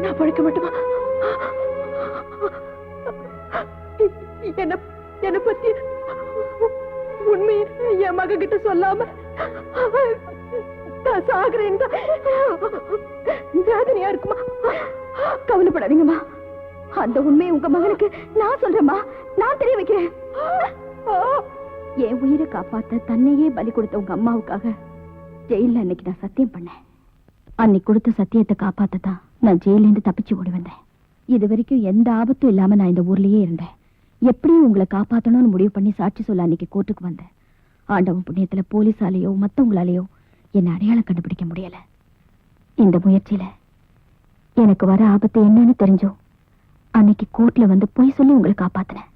நான் பழைக்க மாட்டோமா? என்ன பத்தி உண்மையை என் மக கிட்ட சொல்லாம சாகுறேன். வேதனையா இருக்குமா? கவலைப்படாதீங்கம்மா. அந்த உண்மையை உங்க மகனுக்கு நான் சொல்றேம்மா. நான் தெரிய வைக்கிறேன். என் உயிரை காப்பாத்த தன்னையே பலி கொடுத்த உங்க அம்மாவுக்காக ஜெயில அன்னைக்கு நான் சத்தியம் பண்ணேன். அன்னைக்கு கொடுத்த சத்தியத்தை காப்பாத்ததான் நான் ஜெயிலிருந்து தப்பிச்சு ஓடி வந்தேன். இது வரைக்கும் எந்த ஆபத்தும் இல்லாம நான் இந்த ஊர்லயே இருந்தேன். எப்படியும் உங்களை காப்பாத்தணும்னு முடிவு பண்ணி சாட்சி சொல்ல அன்னைக்கு கோர்ட்டுக்கு வந்தேன். ஆண்டவன் புண்ணியத்துல போலீஸாலேயோ மத்தவங்களாலேயோ என்ன அடையாளம் கண்டுபிடிக்க முடியல. இந்த முயற்சியில எனக்கு வர ஆபத்து என்னன்னு தெரிஞ்சோ அன்னைக்கு கோர்ட்ல வந்து பொய் சொல்லி உங்களை காப்பாத்தினேன்.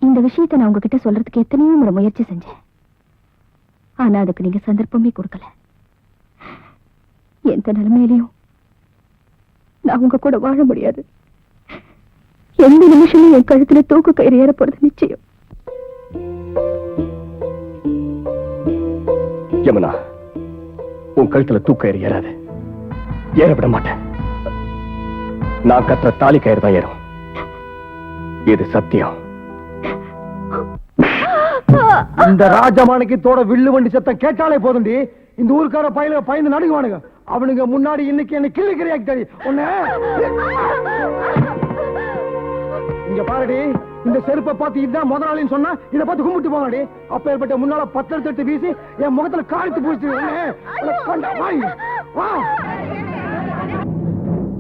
இந்த விஷயத்தை நான் உங்ககிட்ட சொல்றதுக்கு எத்தனையோ முறை முயற்சி செஞ்சேன். ஆனா அதுக்கு நீங்க சந்தர்ப்பமே கொடுக்கல. எந்த நிலைமையிலையும் நான் உங்க கூட வாழ முடியாது. எந்த நிமிஷமும் என் கழுத்துல தூக்கு கயிறு ஏற போறது நிச்சயம். யமுனா, உன் கழுத்துல தூக்கு கயிறு ஏறாது. ஏறப்பட மாட்டேன். நான் கத்துற தாலி கயிறு தான் ஏறும். இது சத்தியம். இந்த ராஜமாணிக்கத்தோட வில்லு வண்டி சத்தம் கேட்டாலே போதுண்டி. இந்த ஊருக்கார பயில பயந்து நடுங்குவானுங்க. அவனுங்க முன்னாடி இன்னைக்கு என்ன கிள்ளிக்கிறியாக்கி உன்ன இங்க பாருடி. இந்த செருப்பை பார்த்து இதுதான் முதலாளின்னு சொன்னா இதை பார்த்து கும்பிட்டு போவாடி. அப்ப ஏற்பட்ட முன்னால 10 தட்டு வீசி என் முகத்துல காய்த்து பூச்சி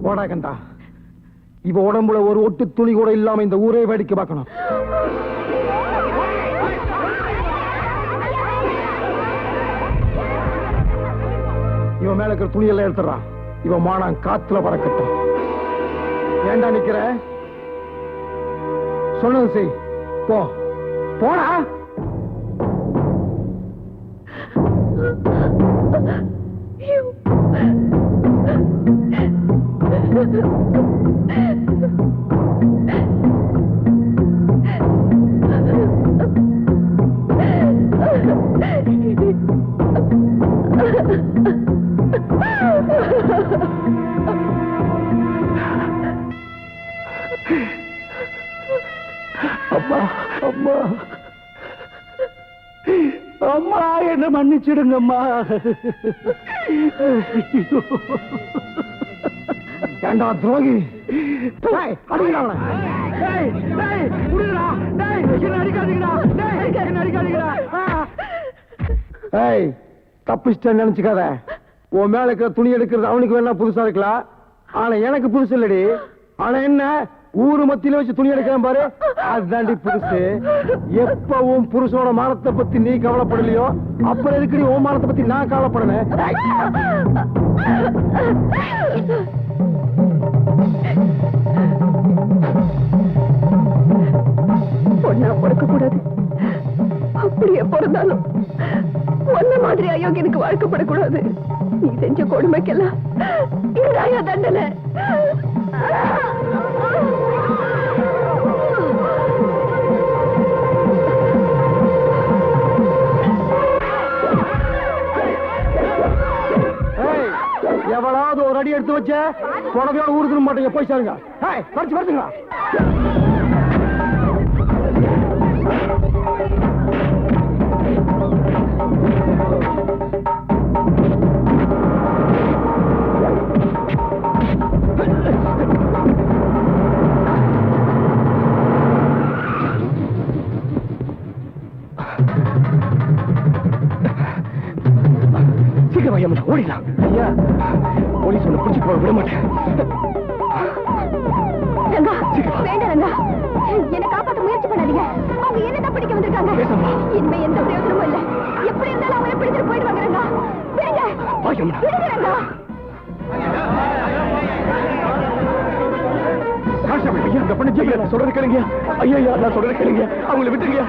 போடா கண்டா. இவ உடம்புல ஒரு ஒட்டு துணி கூட இல்லாம இந்த ஊரே வேடிக்கை பார்க்கணும். இவன் மேல இருக்கிற துணியெல்லாம் எடுத்துறான். இவன் மானம் காத்துல பறக்கட்டும். ஏண்டா நிக்கிற? சொன்னது செய். போ போடா. அம்மா அம்மா அம்மா என்ன மன்னிச்சிடுங்கம்மா. ஏண்டா துரோகி, தப்பிச்சிட்ட நினைச்சுக்காத. உன் மேல இருக்கிற துணி எடுக்கிறது அவனுக்கு வேணா புதுசா இருக்கலாம். ஆனா எனக்கு புதுசு இல்லடி. ஆனா என்ன, ஊரு மத்தியில வச்சு துணி எடுக்கிறேன் பாரு, அதுதாண்டி புதுசு. எப்பவும் புருஷனோட மானத்தை பத்தி நீ கவலைப்படலையோ அப்புறம் எதுக்கு உன் மானத்தை பத்தி நான் கவலைப்படணும்? பொண்ணா பிறக்க கூடாது. அப்படியே பிறந்தாலும் ஒன்ன மாதிரி அயோக்கியனுக்கு வாழ்க்கப்படக்கூடாது. நீ செஞ்ச கொடுமைக்கெல்லாம் இதுதாயா தண்டனை. எவளாவது ஒரு அடி எடுத்து வச்ச புடவையோட ஊருக்கு மாட்டீங்க. போய் சாருங்க. படிச்சு படுத்துங்களா? சீக்கிரம் ஓடிடலாம். ஐயா, போலீஸ் ஒண்ணு பிடிச்சிட்டு போக விட மாட்டேன். என்ன காப்பாற்ற முயற்சி பண்ணாதீங்க. அவங்க என்னதான் பிடிக்க வந்திருக்காங்க. இனிமே எந்த பிரயோஜனமும் இல்ல. எப்படி இருந்தாலும் அவங்க பிடிச்சிட்டு போயிடுவாங்க. சொல்றது கேளுங்க. ஐயா நான் சொல்றது கேளுங்க. அவங்களை விட்டுருங்க.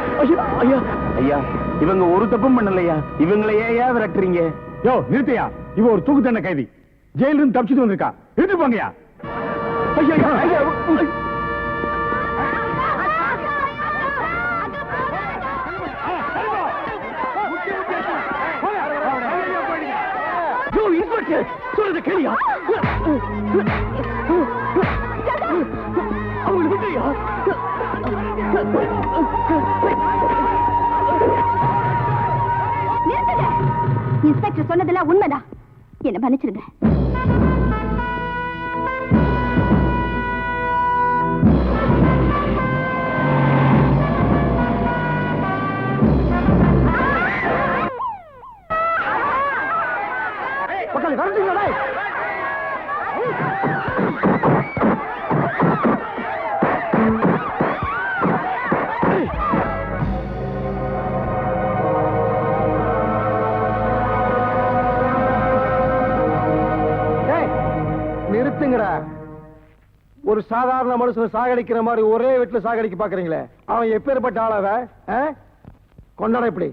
ஐயா ஐயா, இவங்க ஒரு தப்பும் பண்ணலையா. இவங்களை ஏன் விரட்டுறீங்க? யோ நிறுத்தியா. இவ ஒரு தூக்கு தண்டனை கைதி. ஜெயில இருந்து தப்பிச்சுட்டு வந்திருக்கா. இருந்து போங்கயா. இருக்கு சொல்றது கேளியா அவங்களை விட்டுறியா நிறுத்துங்க. இன்ஸ்பெக்டர் சொன்னதெல்லாம் உண்மைதான். என்ன மன்னிச்சிருங்க. மக்கள் கரண்டிங்களா நிறுத்துங்கடா. ஒரு சாதாரண மனுஷனை சாகடிக்கிற மாதிரி ஒரே வீட்டுல சாகடிக்க பாக்குறீங்களே, அவன் எப்பேற்பட்ட ஆளவ கொண்டாட இப்படி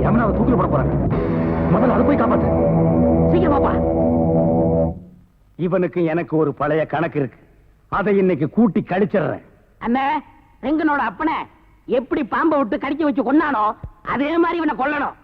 மகன தூக்கில போட போறாங்க. முதல்ல அதை போய் காப்பாத்து. சீக்கிரமாப்பா. இவனுக்கு எனக்கு ஒரு பழைய கணக்கு இருக்கு. அதை இன்னைக்கு கூட்டி கழிச்சிடுறேன். அண்ணே, ரெங்கனோட அப்பனை எப்படி பாம்பை விட்டு கடிச்சு வச்சு கொண்டானோ அதே மாதிரி இவனை கொல்லணும்.